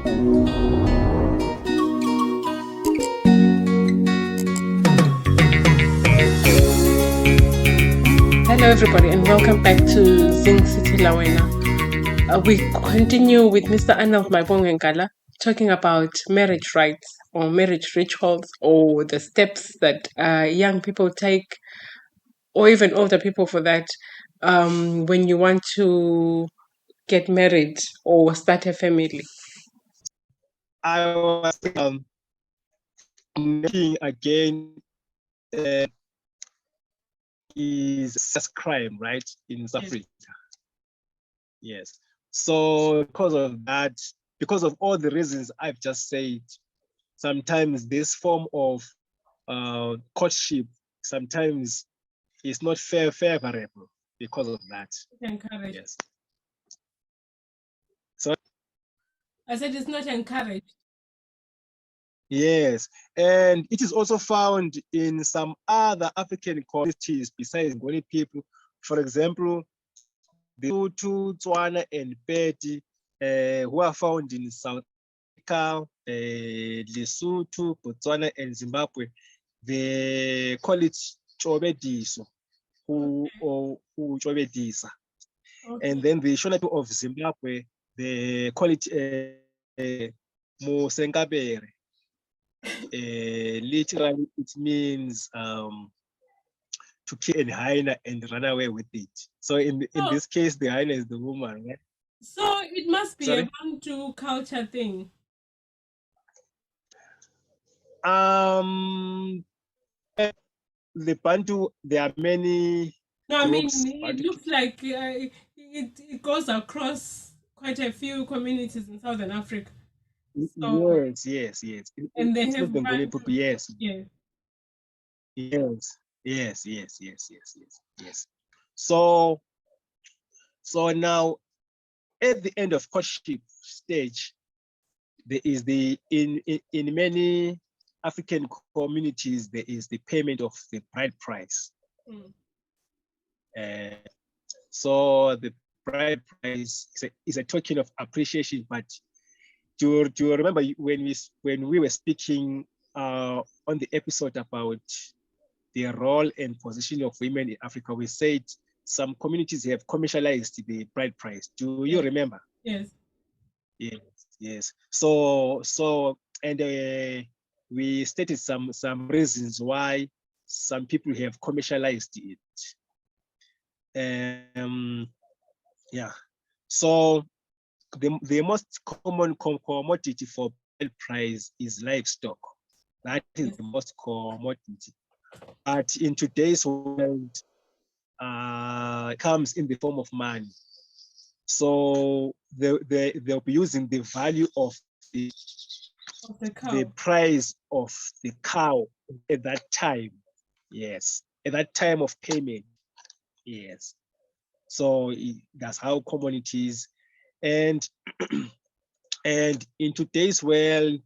Hello, everybody, and welcome back to zingisithelawena. We continue with Mr. Arnold Nkala talking about marriage rites or marriage rituals or the steps that young people take, or even older people for that, when you want to get married or start a family. I was making again is a crime, right, in South Africa. Yes. So because of that, because of all the reasons I've just said, sometimes this form of courtship sometimes is not favorable because of that. Encouraged. Yes. So I said it's not encouraged. yes, and it is also found in some other African communities besides Ngoni people. For example, the Hutu, Tswana, and Pedi, who are found in South Africa, Lesotho, Botswana, and Zimbabwe. They call it Chobediso, or Chobedisa. Okay. And then the Shona people of Zimbabwe, they call it Musengabere. Literally, it means to kill a hyena and run away with it. So in this case, the hyena is the woman, right? So it must be Sorry? a Bantu culture thing. The Bantu, there are many No, I mean, groups. it looks like it goes across quite a few communities in Southern Africa. So, Yes. and they It's have not Bengali Bantu. people, yes. Yeah. Yes. So now at the end of courtship stage, there is in many African communities, there is the payment of the bride price. So the bride price is a token of appreciation. But do you remember when we were speaking on the episode about the role and position of women in Africa? We said some communities have commercialized the bride price. Do you remember? Yes. Yes. So and we stated some reasons why some people have commercialized it. Yeah. So the most common commodity for bride price is livestock. That is the most commodity. But in today's world, it comes in the form of money. So they'll be using the value of the price of the cow at that time. Yes, at that time of payment. Yes. So that's how common it is. And and in today's world,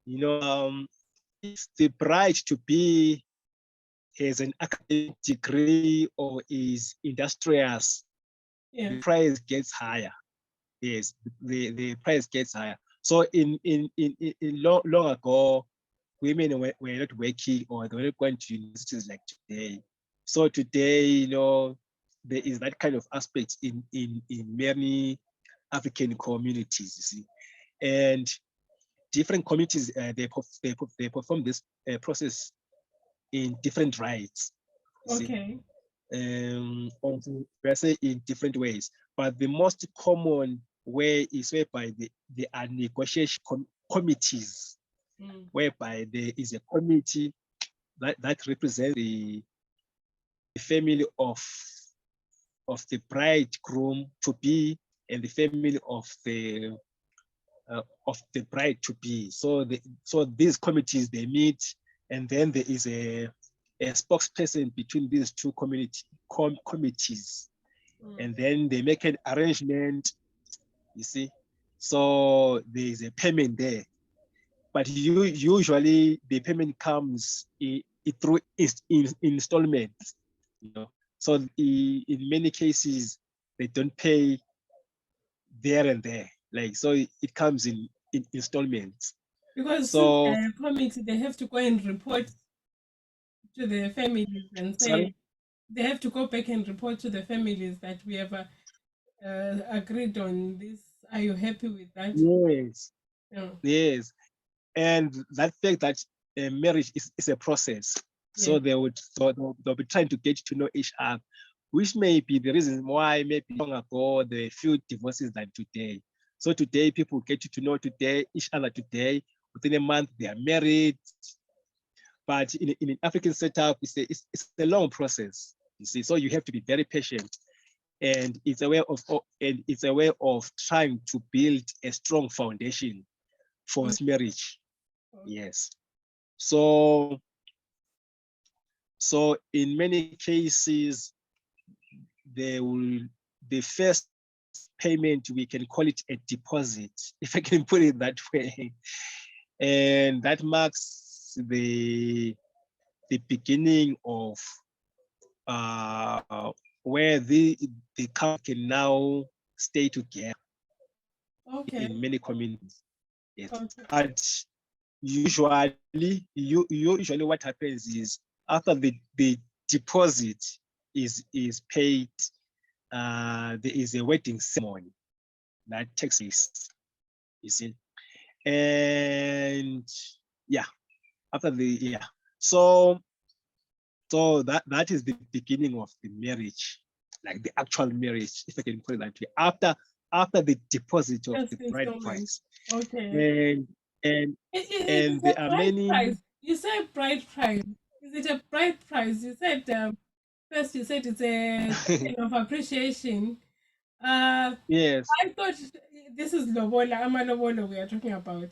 if the bride to be has an academic degree or is industrious, the price gets higher. Yes, the price gets higher. So in long ago, women were not working or they were not going to universities like today. So today, there is that kind of aspect in many African communities, you see. And different communities, they perform this process in different rites. Okay. Say in different ways, but the most common way is whereby there are negotiation committees, whereby there is a committee that represents the family of the bridegroom to be and the family of the bride to be. So these committees, they meet, and then there is a spokesperson between these two committees, and then they make an arrangement. You see, so there is a payment there, but usually the payment comes through installments. So in many cases they don't pay there and there. Like, so it comes in installments. Because So committee, they have to go and report to the families and say sorry. they have to go back and report to the families that we have agreed on this. Are you happy with that? Yes. Yeah. Yes. And that fact that marriage is a process. So Yes. they'll be trying to get to know each other, which may be the reason why maybe long ago there were few divorces than today. So today people get to know each other today. Within a month they are married. But in an African setup, it's a long process. You see, so you have to be very patient, and it's a way of trying to build a strong foundation for Okay. marriage. Okay. Yes. So in many cases, the first payment, we can call it a deposit, if I can put it that way, and that marks the beginning of where the couple can now stay together. Okay. In many communities. Yes. Okay. But usually what happens is after the deposit is paid, there is a wedding ceremony that takes place, you see. And yeah, after so that is the beginning of the marriage, like the actual marriage, if I can put it that way, after the deposit of Just the bride installment. price. Okay. And It's there a are bride many. price. You said bride price. Is it a bride price? You said first. You said it's a token of appreciation. Yes. I thought this is lobola, amalobolo we are talking about.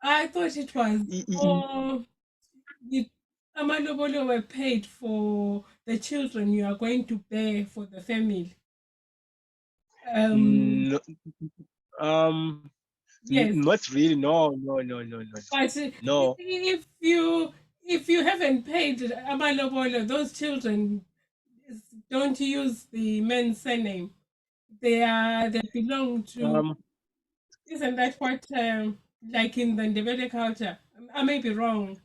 I thought it was for the amalobolo were paid for the children you are going to bear for the family. No, um, Yes, not really. No. but No. if you haven't paid amalobolo, those children don't use the men's surname. They belong to. Um, Isn't that what like in the Ndebele culture? I may be wrong.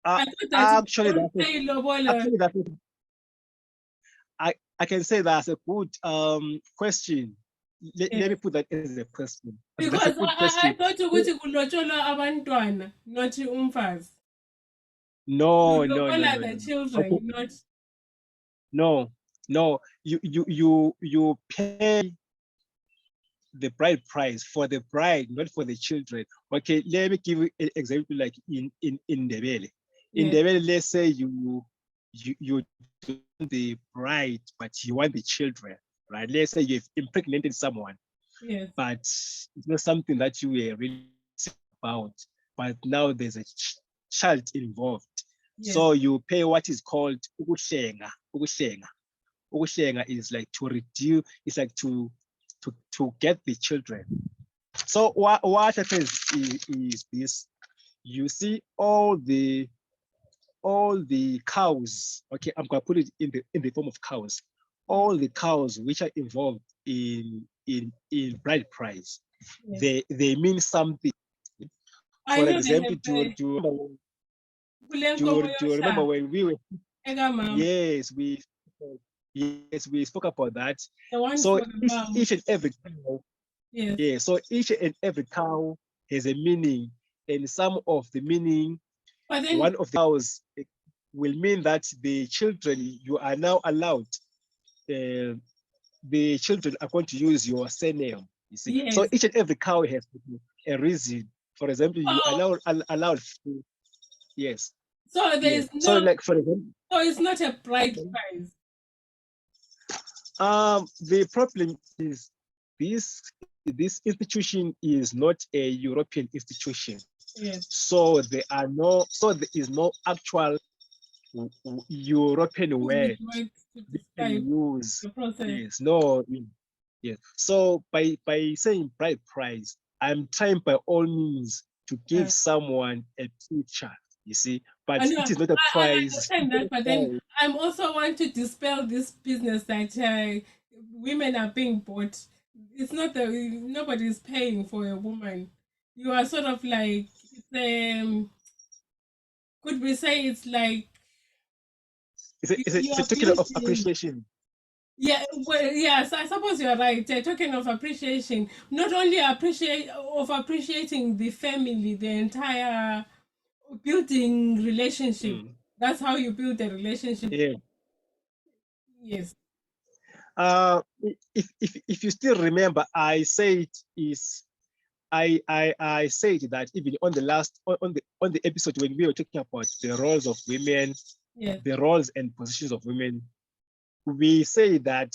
I thought that you actually, don't pay lobola. actually that I can say that's a good question. Let me Yes. put that as a question. That's a Because good I question. thought ukuthi kulotsholwa abantwana, not umfazi. You No, no, no, lobola no, the no, no. Okay. children, not. No. You pay the bride price for the bride, not for the children. Okay, let me give you an example, like in Ndebele. In Yes, Ndebele, let's say you don't want the bride, but you want the children, right? Let's say you've impregnated someone, yes, but it's not something that you were really about. But now there's a child involved. yes. So you pay what is called ukuhlenga. Ukuhlenga is like to reduce, it's like to get the children. So what happens is this: you see all the cows. Okay, I'm gonna put it in the form of cows. All the cows which are involved in bride price, Yes. they mean something. I For know they example, have the kulenkomo do you remember yosha when we were? eka mama, Yes, we spoke about that. the one So for the mom. each and every cow, Yes. yeah, so each and every cow has a meaning, and some of the meaning, But then, one of the cows will mean that the children you are now allowed, the children are going to use your surname. You see, so yes. each and every cow has a reason. For example, you Oh, allowed to, yes, so yes. there's So no, like for example, so it's not a bride price. the problem is this institution is not a European institution. Yes. So there is no actual European English word word to we can describe use. the process. Yes, no, yes. So by saying bride price, I'm trying by all means to give someone a picture, you see, I but know, it is not a I price. understand that, but then I'm also want to dispel this business that women are being bought. It's not that nobody's paying for a woman. you are sort of like, could we say it's like you It's a are token of building. appreciation. Yeah, well, yes, I suppose you're right. Talking of appreciation, not only appreciating the family, the entire building relationship. Mm. That's how you build a relationship. Yeah. Yes, If you still remember, I said is I said that even on the last on the episode when we were talking about the roles of women, yes, the roles and positions of women, we say that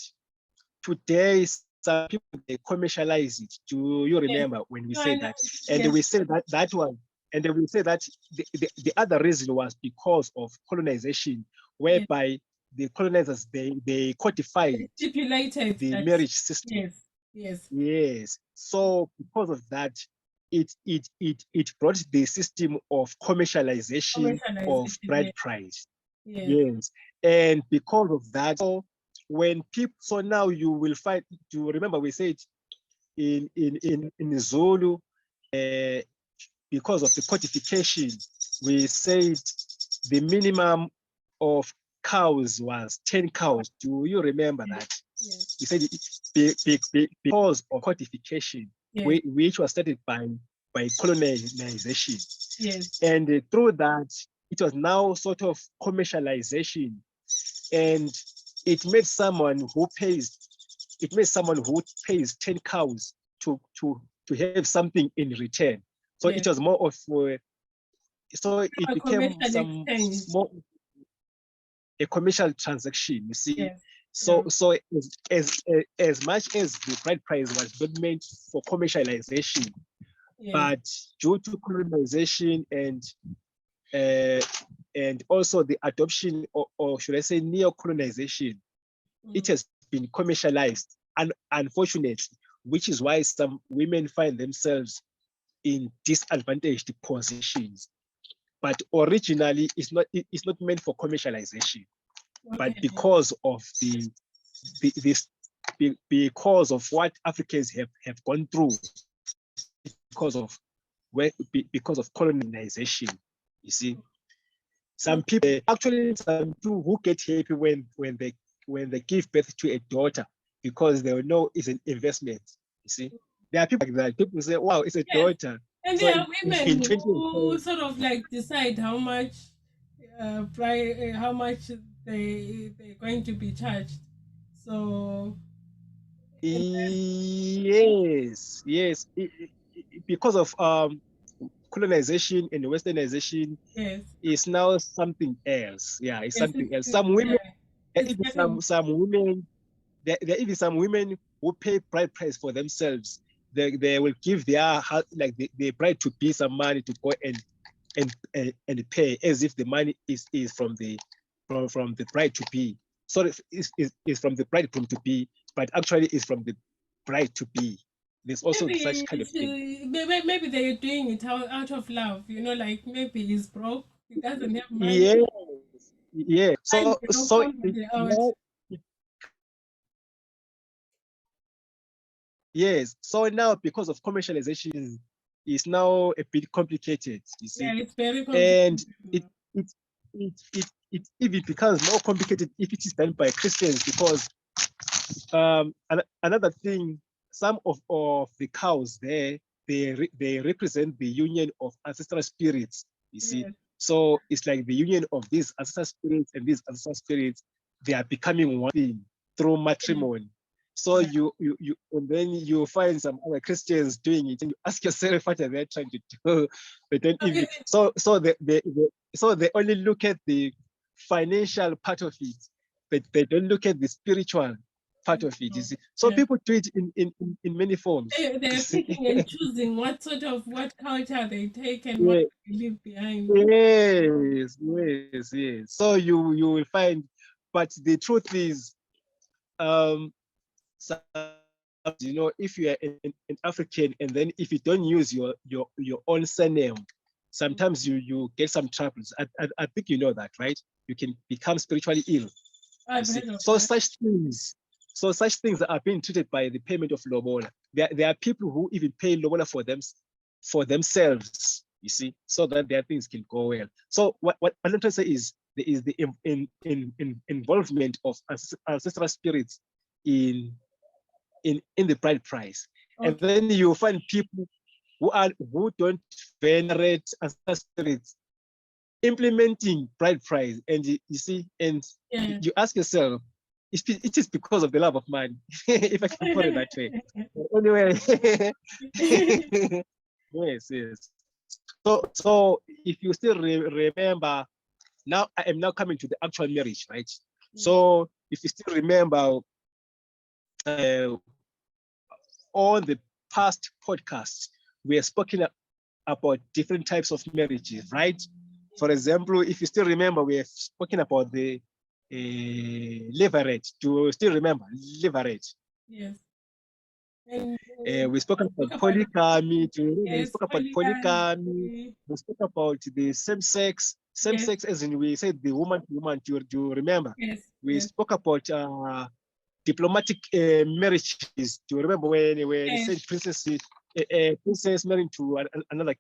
today some people they commercialize it. Do you yes. remember when we No, I said know. that? And Yes, we said that that was, and then we said that the other reason was because of colonization, yes. whereby the colonizers they codified They stipulated the that. marriage system. Yes, yes. Yes. So because of that, it brought the system of commercialization of Commercialization. bride Yes, price. yes, Yes. And because of that, so when people, so now you will find, you remember we said in Zulu, uh, because of the codification, we said the minimum of cows was 10 cows. Do you remember yes, that? yes, We said because of codification, yes, which was started by colonization. yes, And through that, it was now sort of commercialization. And it made someone who pays, it made someone who pays 10 cows to have something in return. So yes. it was more of, so it A became commercial some exchange. small, a commercial transaction, you see. Yes, So yeah, as much as the bride price was not meant for commercialization, yes. but due to colonization uh, and also the adoption, or should I say neo-colonization, it Mm. has been commercialized, and unfortunately, which is why some women find themselves in disadvantaged positions. But originally, it's not meant for commercialization, but Okay. because of this, because of what Africans have gone through, because of because of colonization, you see. Some Okay. people, actually some people who get happy when they give birth to a daughter, because they know it's an investment, you see. There are people like that. People say, wow, it's a Yes. daughter. And So there are in women 20, who sort of like decide how much how much they're going to be charged. So and yes, yes. Because of colonization and westernization, yes, is now something else. Yeah, it's yes, something else. it's Some yeah, women, it's even getting some women, there are even some women who pay bride price for themselves. They will give their like the bride to be some money to go and pay, as if the money is from the bride to be. So it's from the bridegroom to be, but actually it's from the bride to be. There's also such kind of thing. maybe they're doing it out of love, like maybe he's broke, he doesn't have money, Yes, yeah. trying So to help so somebody out. now, yes. So now, because of commercialization, is now a bit complicated, you Yeah, see. it's very And complicated it now. it it even becomes more complicated if it is done by Christians, because another thing, some of the cows there, they represent the union of ancestral spirits, you see. Yes, So it's like the union of these ancestral spirits, and these ancestral spirits, they are becoming one thing through yes, matrimony. So yeah. you and then you find some other Christians doing it, and you ask yourself what are they trying to do. They don't So even, so so they only look at the financial part of it, but they don't look at the spiritual part of it. You see, so yeah. people do it in many forms. You They're see, picking and choosing what culture they take and what yeah, they leave behind. yes. So you will find, but the truth is, um, some, if you are an African, and then if you don't use your own surname, Mm. sometimes you get some troubles. I think you know that, right? You can become spiritually ill. You I've see, heard of so that. such things are being treated by the payment of lobola. There are people who even pay lobola for them, for themselves, you see, so that their things can go well. So what I'm trying to say is there is the involvement of ancestral spirits in the bride price. Okay. And then you find people who don't venerate ancestral spirits implementing bride price, and you see, and you ask yourself, it is because of the love of money, if I can put it that way. Anyway, yes. So if you still remember, now I am now coming to the actual marriage, right? So if you still remember, on the past podcasts, we have spoken about different types of marriages, right? For example, if you still remember, we have spoken about the leverage. Do you still remember leverage? Yes. We spoke about polygamy. We spoke about polygamy. We spoke about the same sex, as in we said the woman to woman. Do you remember? Yes. We spoke about diplomatic marriages. Do you remember when they said princess marrying to another?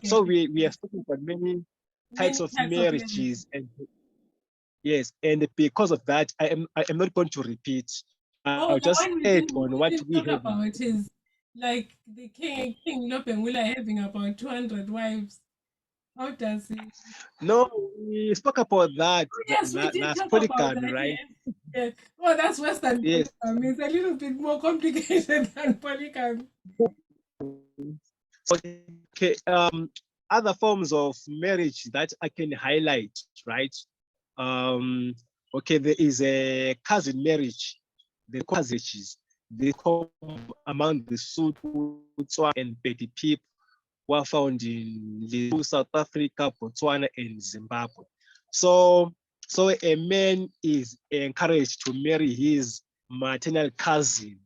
So we are speaking about many types of marriages, and yes, and because of that, I am not going to repeat. I'll just add on what we have about is like the King Lopengula having about 200 wives. How does it? No, we spoke about that. Yes, we did talk polygamy, about that, right? Yes. Oh, that's Western polygamy. It's a little bit more complicated than polygamy. Okay, other forms of marriage that I can highlight, right? Okay, there is a cousin marriage. The cousins, they come among the Botswana and Pedi people who are found in South Africa, Botswana, and Zimbabwe. So a man is encouraged to marry his maternal cousin.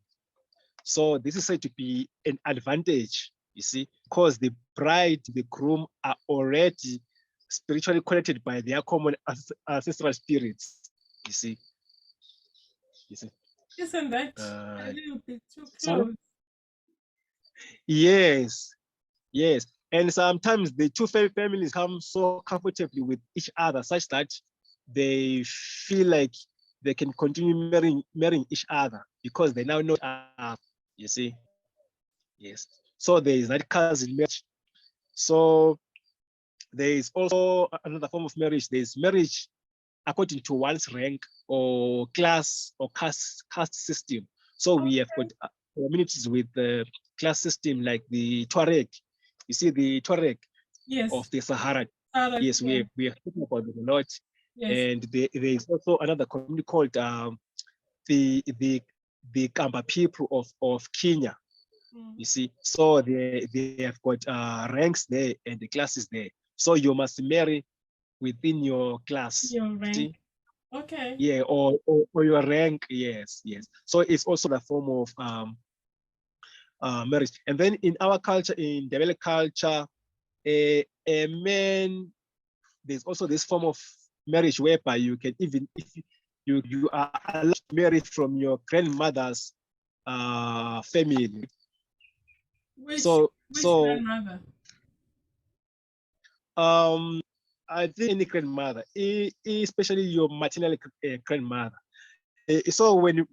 So this is said to be an advantage, you see, because the bride, the groom are already spiritually connected by their common ancestral spirits, you see. Isn't that a little bit too close? Yes. And sometimes the two families come so comfortably with each other such that they feel like they can continue marrying each other because they now know you see. Yes. So there is that cousin marriage. So there is also another form of marriage. There is marriage according to one's rank or class or caste system. So we have got communities with the class system like the Tuareg. You see the Tuareg of the Sahara. Yes, we have spoken about it a lot. Yes. And there is also another community called the Kamba people of Kenya. You see, so they have got ranks there and the classes there. So you must marry within your class. Your rank. See? Okay. Yeah, or your rank. Yes. So it's also a form of marriage. And then in our culture, in developed culture, a man, there's also this form of marriage whereby you can even, if you are allowed to marry from your grandmother's family. Which grandmother? I think any grandmother, especially your maternal grandmother. So when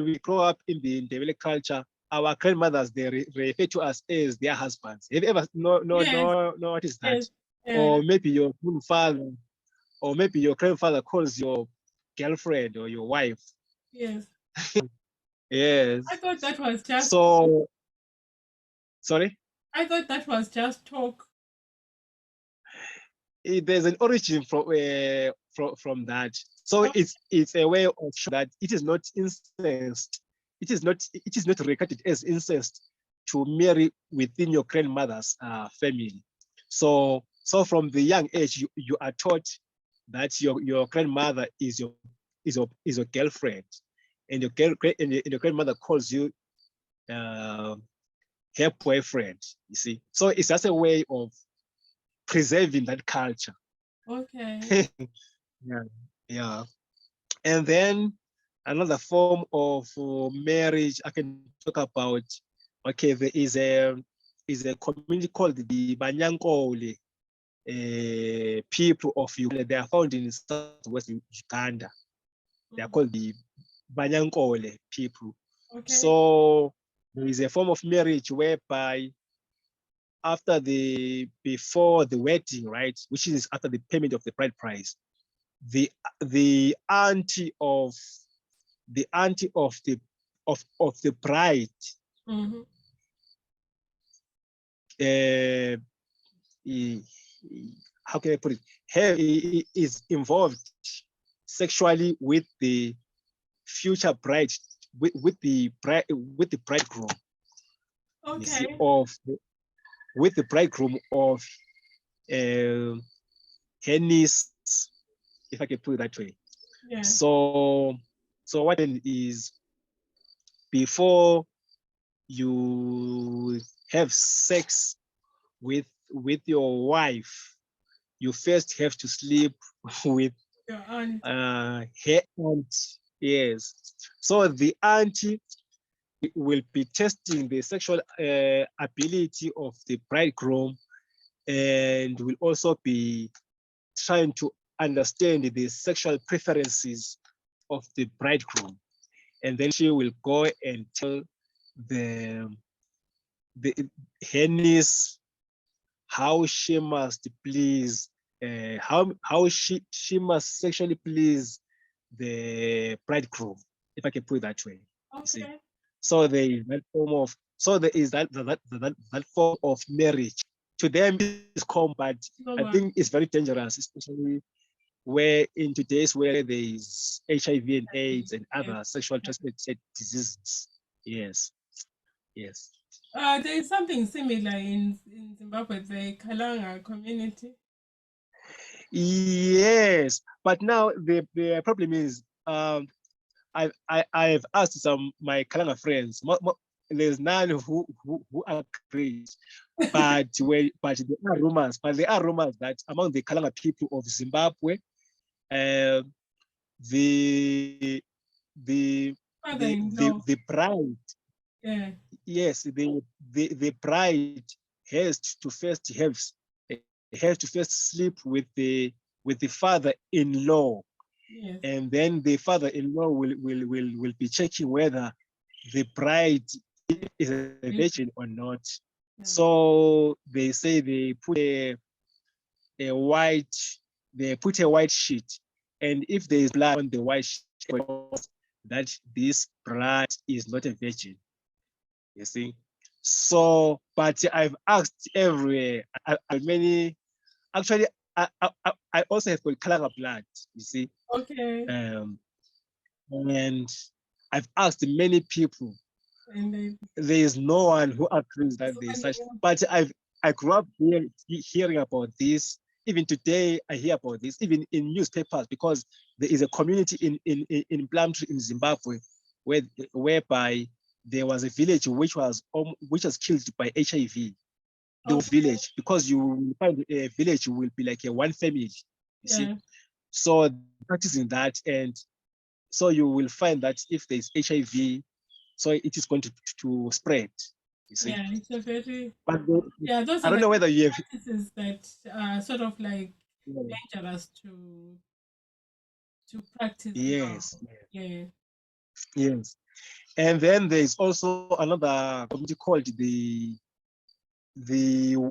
we grow up in the developed culture, our grandmothers, they refer to us as their husbands. Have you ever what is that? Yes. Or maybe your grandfather, or maybe your grandfather calls your girlfriend or your wife. Yes. Yes. I thought that was just sorry? I thought that was just talk. There's an origin from that. So it's a way of showing that it is not incest. It is not regarded as incest to marry within your grandmother's family. So from the young age, you are taught that your grandmother is your girlfriend, and your grandmother calls you her boyfriend. You see, so it's just a way of preserving that culture. Okay. Yeah. And then another form of marriage I can talk about. Okay, there is a is a community called the Banyankole people of Uganda. They are found in southwest Uganda. They are called the Banyankole people. Okay. So there is a form of marriage whereby before the wedding, right, which is after the payment of the bride price, the auntie of the bride how can I put it? Is involved sexually with the future bride, with the bridegroom. Okay. You see, with the bridegroom of her niece, if I can put it that way. Yeah. So what then is, before you have sex with your wife, you first have to sleep with your aunt. Her aunt. Yes. So the auntie will be testing the sexual ability of the bridegroom, and will also be trying to understand the sexual preferences of the bridegroom. And then she will go and tell her niece how she must please, how she must sexually please the bridegroom, if I can put it that way. Okay. You see? So there is that form of that form of marriage. To them it's common, but I think it's very dangerous, especially where in today's where there is HIV and AIDS and other sexual transmitted diseases. Yes. Yes. There is something similar in Zimbabwe, the Kalanga community. Yes, but now the problem is, I've asked some my Kalanga friends. There's none who agree, but there are rumors. But there are rumors that among the Kalanga people of Zimbabwe, the bride, yeah, yes, the bride has to first sleep with the father-in-law. Yes. And then the father-in-law will be checking whether the bride is a virgin or not. Yeah. So they say they put a white sheet, and if there is blood on the white sheet, that this bride is not a virgin. You see. So, but I've asked everywhere. Many actually. I also have Kalanga blood, you see. Okay. And I've asked many people, and there is no one who agrees that there is such. But I grew up hearing about this. Even today, I hear about this, even in newspapers, because there is a community in Plumtree in Zimbabwe, whereby there was a village which was killed by HIV. The village, because you will find a village will be like a one family, you see. So practicing that, and so you will find that if there is HIV, so it is going to spread, you see. Yeah, it's a very, but those I don't know whether you have practices that are sort of like dangerous to practice. Yes. Yeah. Yes. And then there is also another community called the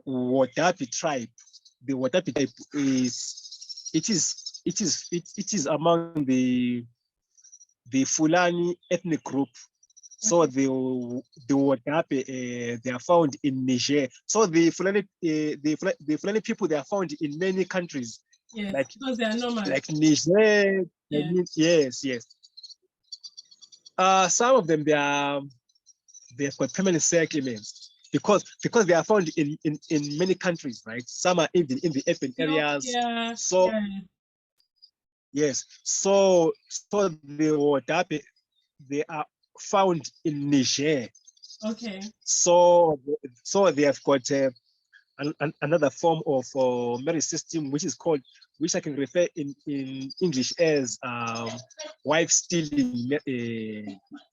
Wadabe tribe. The Wadabe tribe is among the Fulani ethnic group. So the Wadabe they are found in Niger. So the Fulani people, they are found in many countries. Yes, like, because they are nomad. Like Niger. Yeah. Yes. Some of them they've got permanent settlements because they are found in many countries, right? Some are even in the urban areas. Yeah. So yes, so the Wadabe, they are found in Niger. Okay. So they have got another form of marriage system, which I can refer in English as wife stealing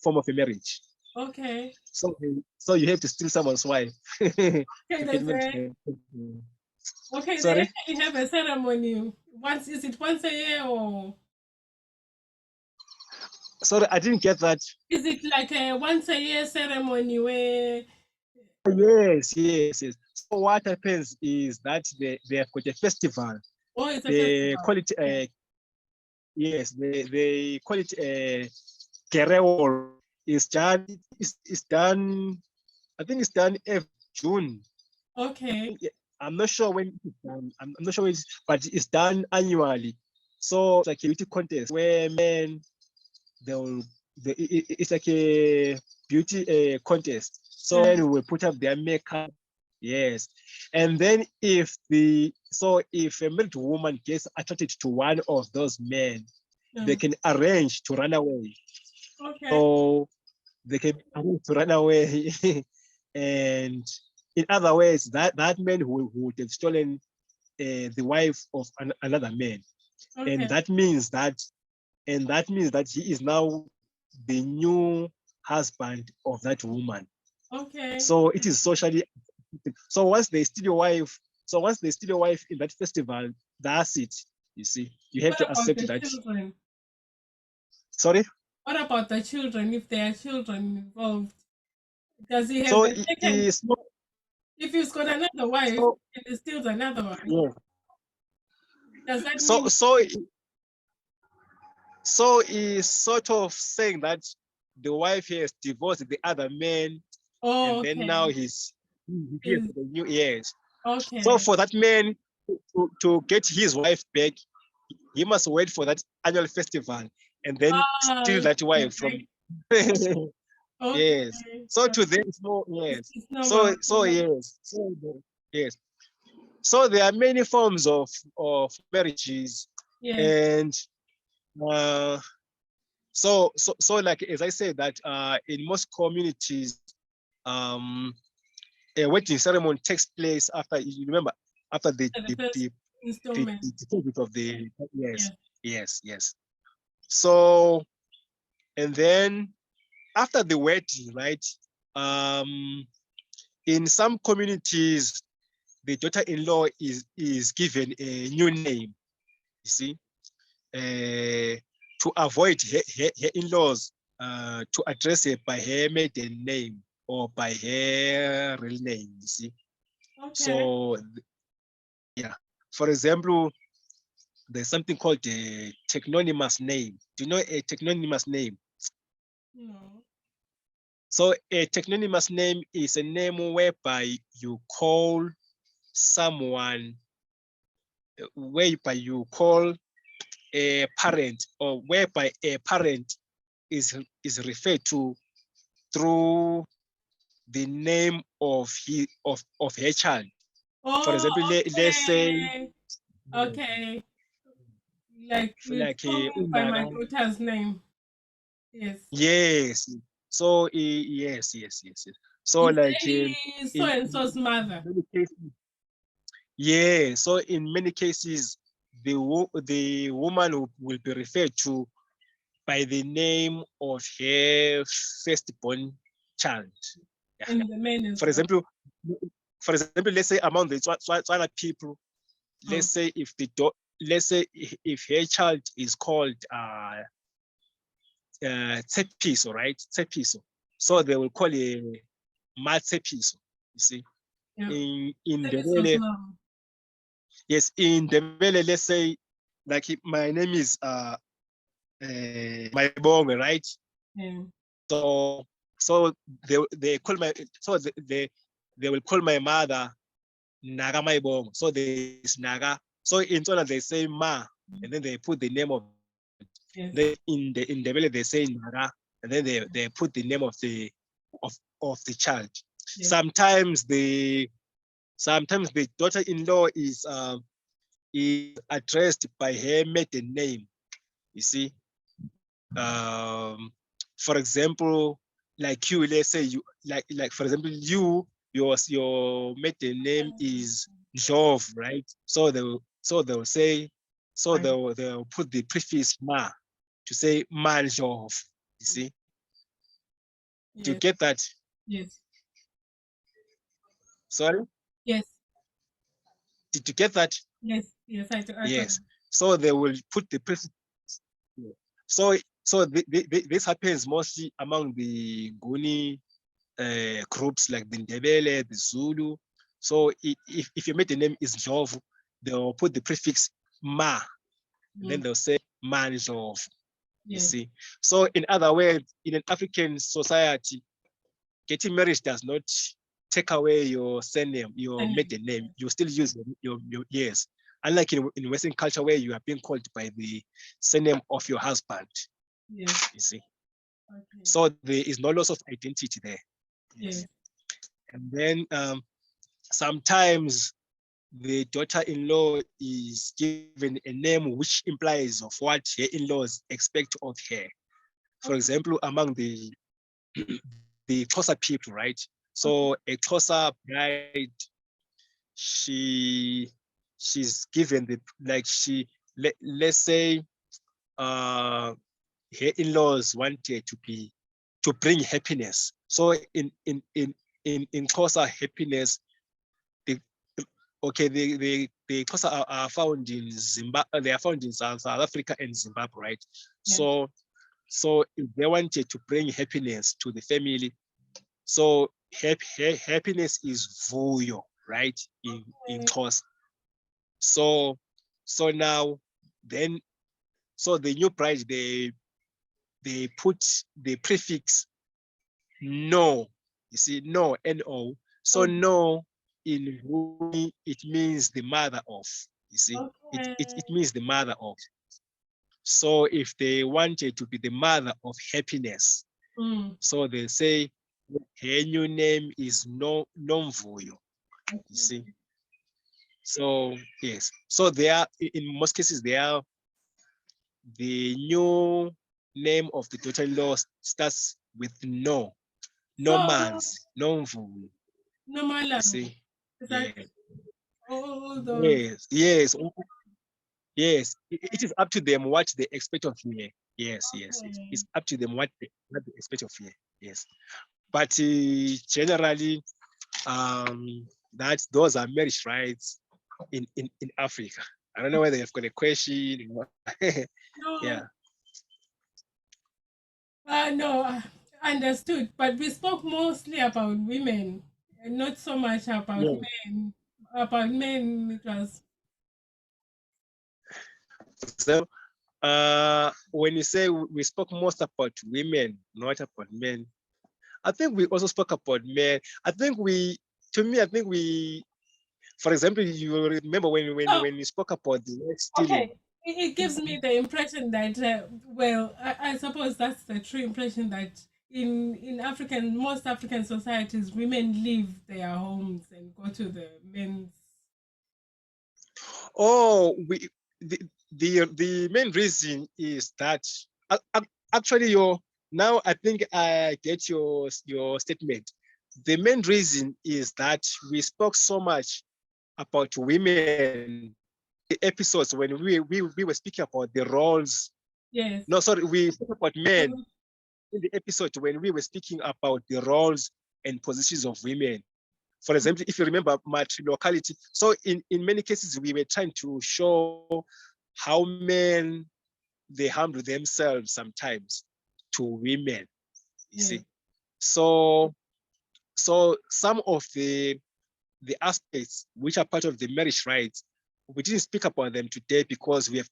form of a marriage. Okay. So you have to steal someone's wife. Okay, to get married. okay, they Sorry? actually have a ceremony. Once is it once a year or Sorry, I didn't get that. is it like a once a year ceremony where Yes. So what happens is that they have got a festival. oh it's a They festival? call it yes, they call it gerewo. It's done, I think it's done every June. Okay. I'm not sure when it's done. I'm not sure when but it's done annually. So it's like a beauty contest where men it's like a beauty contest. So men will put up their makeup. Yes. And then if a married woman gets attracted to one of those men, they can arrange to run away. Okay. So they can arrange to run away. And in other words, that man who would have stolen the wife of another man. Okay. And that means that he is now the new husband of that woman. Okay. So it is socially. So once they steal your wife, in that festival, that's it. You see, you have What to about accept the that. children? Sorry. What about the children if there are children involved? Does he have So the second? it's not. If he's got another wife So and he steals another one, yeah. does that So mean so he's sort of saying that the wife has divorced the other man, and then okay. now he's Is the new years. okay. So for that man to get his wife back, he must wait for that annual festival and then steal that wife from. Okay. Yes. So to them, it's more yes. It's normal. Yes. So there are many forms of marriages, Yes. and so like as I said that in most communities, a wedding ceremony takes place after, you remember, after the Installment. deposit of the yes. So and then after the wedding, right? In some communities, the daughter-in-law is given a new name. You see, to avoid her in-laws to address her by her maiden name or by her real name. You see, so yeah. For example, there's something called a technonymous name. Do you know a technonymous name? No. So a technonymous name is a name whereby you call someone, whereby you call a parent, or whereby a parent is referred to through the name of her child. For example, let's say okay. Like you call me by my daughter's name. Yes. Yes. So yes. So like so and so's mother. Yeah. So in many cases, the woman will be referred to by the name of her firstborn child. Yeah. And the man is for example, let's say among the Tswana people, let's say if if her child is called Tsepiso, right? Tsepiso. So they will call it Matsepiso. You see, in the Ndebele, yes, in the Ndebele, let's say, like my name is Mayibongwe, right? So they call they will call my mother Naka Mayibongwe. So there's Naka. So in Tswana they say Ma, and then they put the name of. Then in the village they say Naka, and then they put the name of the child. Yes. Sometimes the daughter-in-law is addressed by her maiden name. You see, for example, like you, let's say you like for example your maiden name is Jov, right? So they'll say, so they'll put the prefix Ma to say Man Jov. You see. Do you get that? Yes. Sorry? Yes. Did you get that? Yes. Yes, I do. Yes. So they will put the prefix. So this happens mostly among the Nguni groups like the Ndebele, the Zulu. So if your maiden name is Ndlovu, they'll put the prefix ma, then they'll say Mandlovu. You see. So in other words, in an African society, getting married does not take away your surname, your maiden name. You still use your yes. Unlike in Western culture where you are being called by the surname of your husband. Yes. You see. Okay. So there is no loss of identity there. Yes. And then sometimes the daughter-in-law is given a name which implies of what her in-laws expect of her. For example, among the Xhosa people, right? So a Xhosa bride, she's given the let's say her in-laws wanted to bring happiness. So in Xhosa, happiness, the Xhosa are found in Zimbabwe. They are found in South Africa and Zimbabwe, right? Yeah. So if they wanted to bring happiness to the family, so happiness is Vuyo, right? In Xhosa. So now then, so the new bride, they put the prefix no. You see, no, N-O. So no in Nguni, it means the mother of. You see, it means the mother of. So if they wanted to be the mother of happiness, so they say her new name is Novuyo. You see. So yes. So they are, in most cases, they are, the new name of the daughter-in-law starts with no. No man's, no Vuyo. No man. See. Yeah. Yes, yes, yes. It is up to them what they expect of me. Yes, yes. It's up to them what they expect of me. Yes. But generally, those are marriage rights in Africa. I don't know whether you've got a question. No. Yeah. No, understood. But we spoke mostly about women, and not so much about men. About men, it was. So, when you say we spoke most about women, not about men, I think we also spoke about men. I think we, for example, you remember when we spoke about the word stealing. Okay. It gives me the impression that, well, I suppose that's the true impression that in most African societies, women leave their homes and go to the men's. Oh, the main reason is that actually now I think I get your statement. The main reason is that we spoke so much about women, the episodes when we were speaking about the roles. Yes. No, sorry, we spoke about men in the episode when we were speaking about the roles and positions of women. For example, if you remember matrilocal, so in many cases we were trying to show how men, they harmed themselves sometimes to women. You see, so some of the aspects which are part of the marriage rights, we didn't speak about them today because we have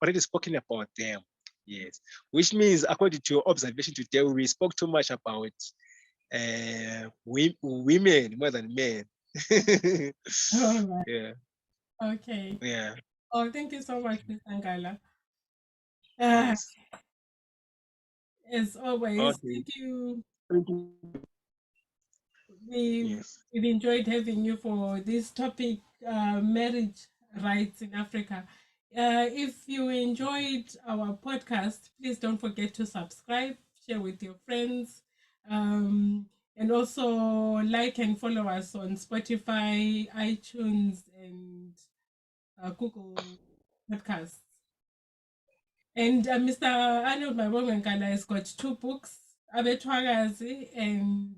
already spoken about them. Yes, which means according to your observation today, we spoke too much about women more than men. All right. Yeah. Okay. Yeah. Oh, thank you so much, Mr. Nkala. Yes. As always, Okay. thank you. Thank you. We've enjoyed having you for this topic, marriage rights in Africa. If you enjoyed our podcast, please don't forget to subscribe, share with your friends, and also like and follow us on Spotify, iTunes, and Google Podcasts. And Mr. Arnold Mayibongwenkala has got 2 books Abetwagazi and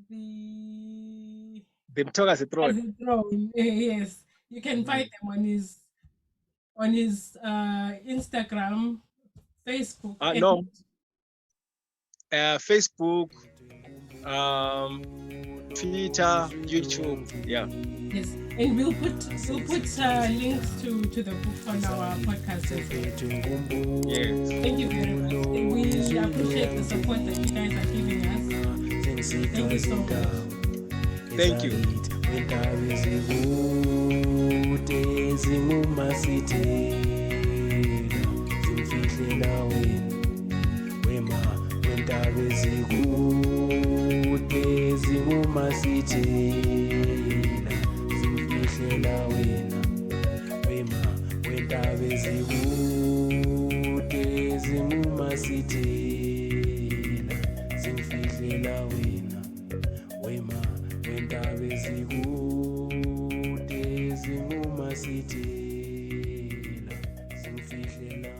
the Mtogazi Mtogazi throne. Yes, you can find them on his Instagram, Facebook. No. Facebook, Twitter, YouTube. Yeah. Yes, and we'll put links to the book on our podcast as well. Yes. Thank you very much. We appreciate the support that you guys are giving us. Thank you so much. Thank you. Zinguma sitela, zingfihlela